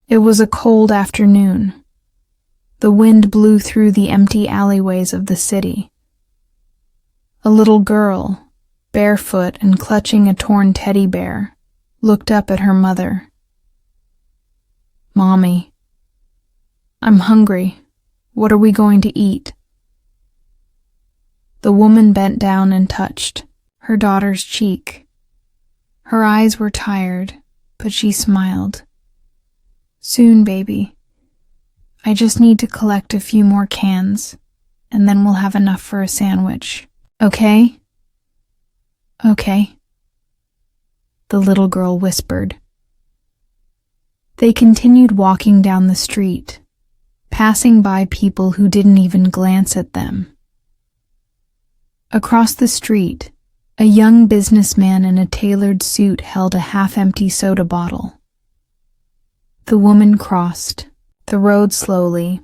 It was a cold afternoon. The wind blew through the empty alleyways of the city. A little girl, barefoot and clutching a torn teddy bear, looked up at her mother. "Mommy, I'm hungry. What are we going to eat?" The woman bent down and touched her daughter's cheek. Her eyes were tired, but she smiled. "Soon, baby. I just need to collect a few more cans, and then we'll have enough for a sandwich. Okay?" "Okay," the little girl whispered. They continued walking down the street, passing by people who didn't even glance at them. Across the street, a young businessman in a tailored suit held a half-empty soda bottle. The woman crossed the road slowly.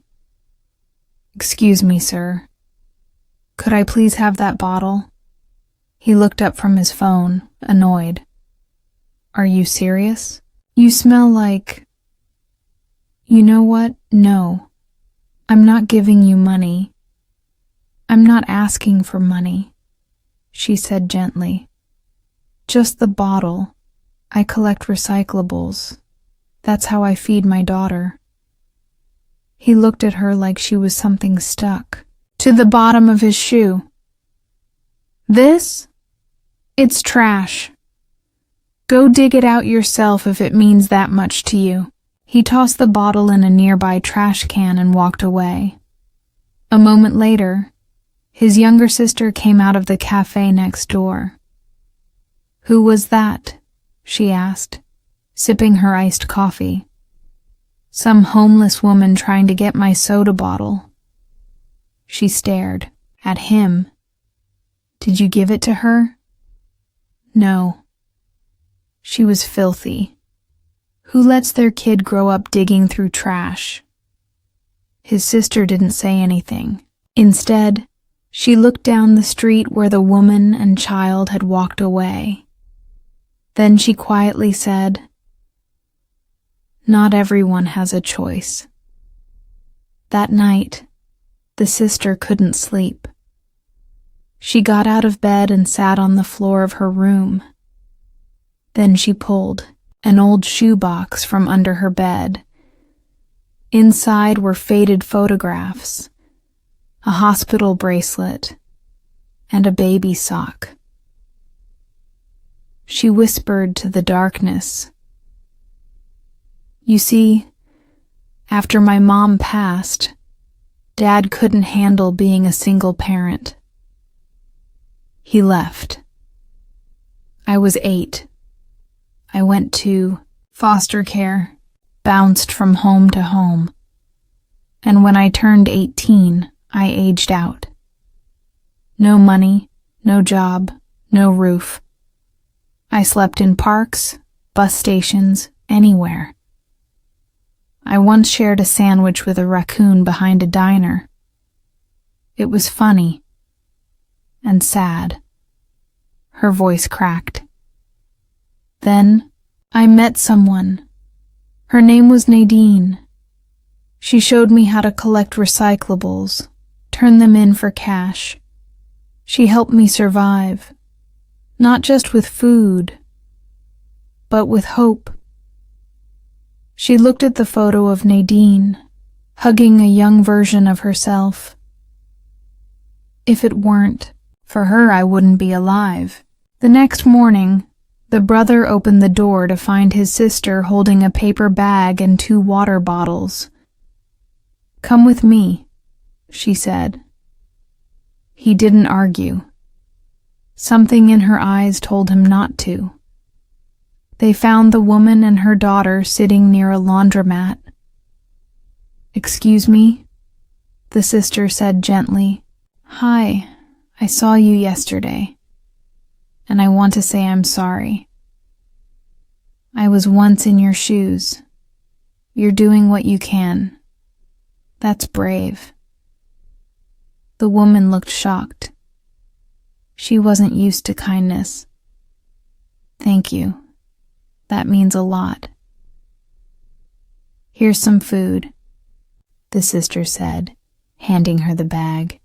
"Excuse me, sir. Could I please have that bottle?" He looked up from his phone, annoyed. "Are you serious? You smell like—" "You know what? No. I'm not giving you money. I'm not asking for money," she said gently. "Just the bottle. I collect recyclables. That's how I feed my daughter." He looked at her like she was something stuck to the bottom of his shoe. "This? It's trash. Go dig it out yourself if it means that much to you." He tossed the bottle in a nearby trash can and walked away. A moment later, his younger sister came out of the cafe next door. "Who was that?" she asked, sipping her iced coffee. "Some homeless woman trying to get my soda bottle." She stared at him. "Did you give it to her?" "No." She was filthy. Who lets their kid grow up digging through trash? His sister didn't say anything. Instead, she looked down the street where the woman and child had walked away. Then she quietly said, "Not everyone has a choice." That night, the sister couldn't sleep. She got out of bed and sat on the floor of her room. Then she pulled an old shoebox from under her bed. Inside were faded photographs, a hospital bracelet, and a baby sock. She whispered to the darkness, "You see, after my mom passed, Dad couldn't handle being a single parent. He left. I was 8. I went to foster care, bounced from home to home, and when I turned 18, I aged out. No money, no job, no roof. I slept in parks, bus stations, anywhere. I once shared a sandwich with a raccoon behind a diner. It was funny and sad." Her voice cracked. "Then I met someone. Her name was Nadine. She showed me how to collect recyclables, turn them in for cash. She helped me survive, not just with food, but with hope." She looked at the photo of Nadine, hugging a young version of herself. "If it weren't for her, I wouldn't be alive." The next morning, the brother opened the door to find his sister holding a paper bag and 2 water bottles. "Come with me," she said. He didn't argue. Something in her eyes told him not to. They found the woman and her daughter sitting near a laundromat. "Excuse me?" the sister said gently. "Hi, I saw you yesterday, and I want to say I'm sorry. I was once in your shoes. You're doing what you can. That's brave." The woman looked shocked. She wasn't used to kindness. "Thank you. That means a lot." Here's some food, the sister said, handing her the bag.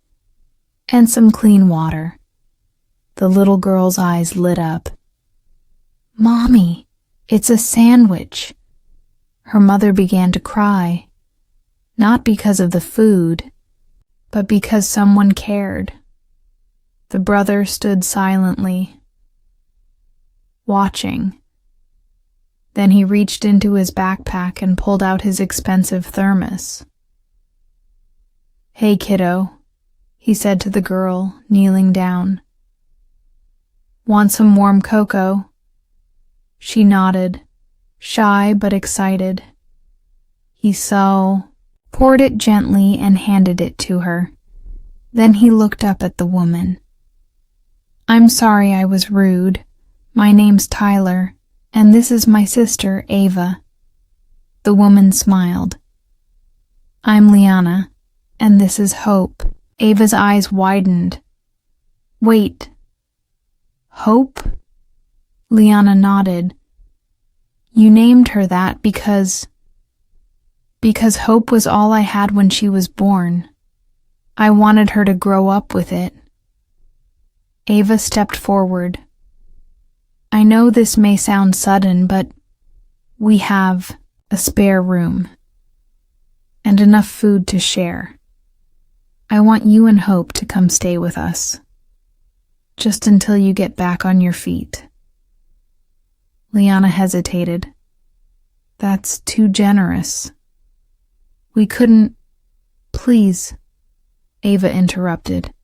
And some clean water. The little girl's eyes lit up. Mommy, it's a sandwich. Her mother began to cry, not because of the food, but because someone cared. The brother stood silently, watching. Then he reached into his backpack and pulled out his expensive thermos. Hey, kiddo, he said to the girl, kneeling down. Want some warm cocoa? She nodded, shy but excited. He poured it gently and handed it to her. Then he looked up at the woman. I'm sorry I was rude. My name's Tyler, and this is my sister, Ava. The woman smiled. I'm Liana, and this is Hope. Ava's eyes widened. Wait. Hope? Liana nodded. You named her that because hope was all I had when she was born. I wanted her to grow up with it. Ava stepped forward. I know this may sound sudden, but we have a spare room and enough food to share. I want you and Hope to come stay with us, just until you get back on your feet. Liana hesitated. That's too generous. We couldn't... Please, Ava interrupted.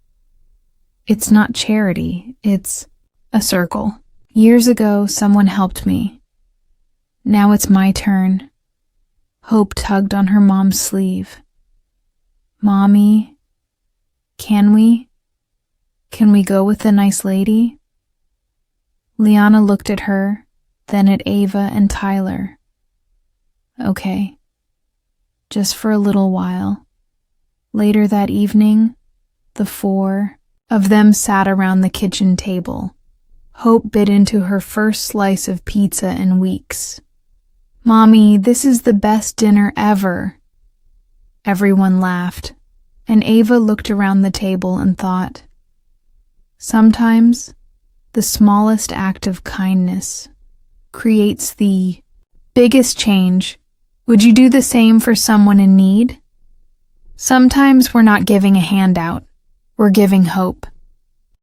It's not charity, it's a circle. Years ago, someone helped me. Now it's my turn. Hope tugged on her mom's sleeve. Mommy, can we go with the nice lady? Liana looked at her, then at Ava and Tyler. Okay, just for a little while. Later that evening, the four of them sat around the kitchen table. Hope bit into her first slice of pizza in weeks. Mommy, this is the best dinner ever. Everyone laughed, and Ava looked around the table and thought, sometimes the smallest act of kindness creates the biggest change. Would you do the same for someone in need? Sometimes we're not giving a handout, we're giving hope.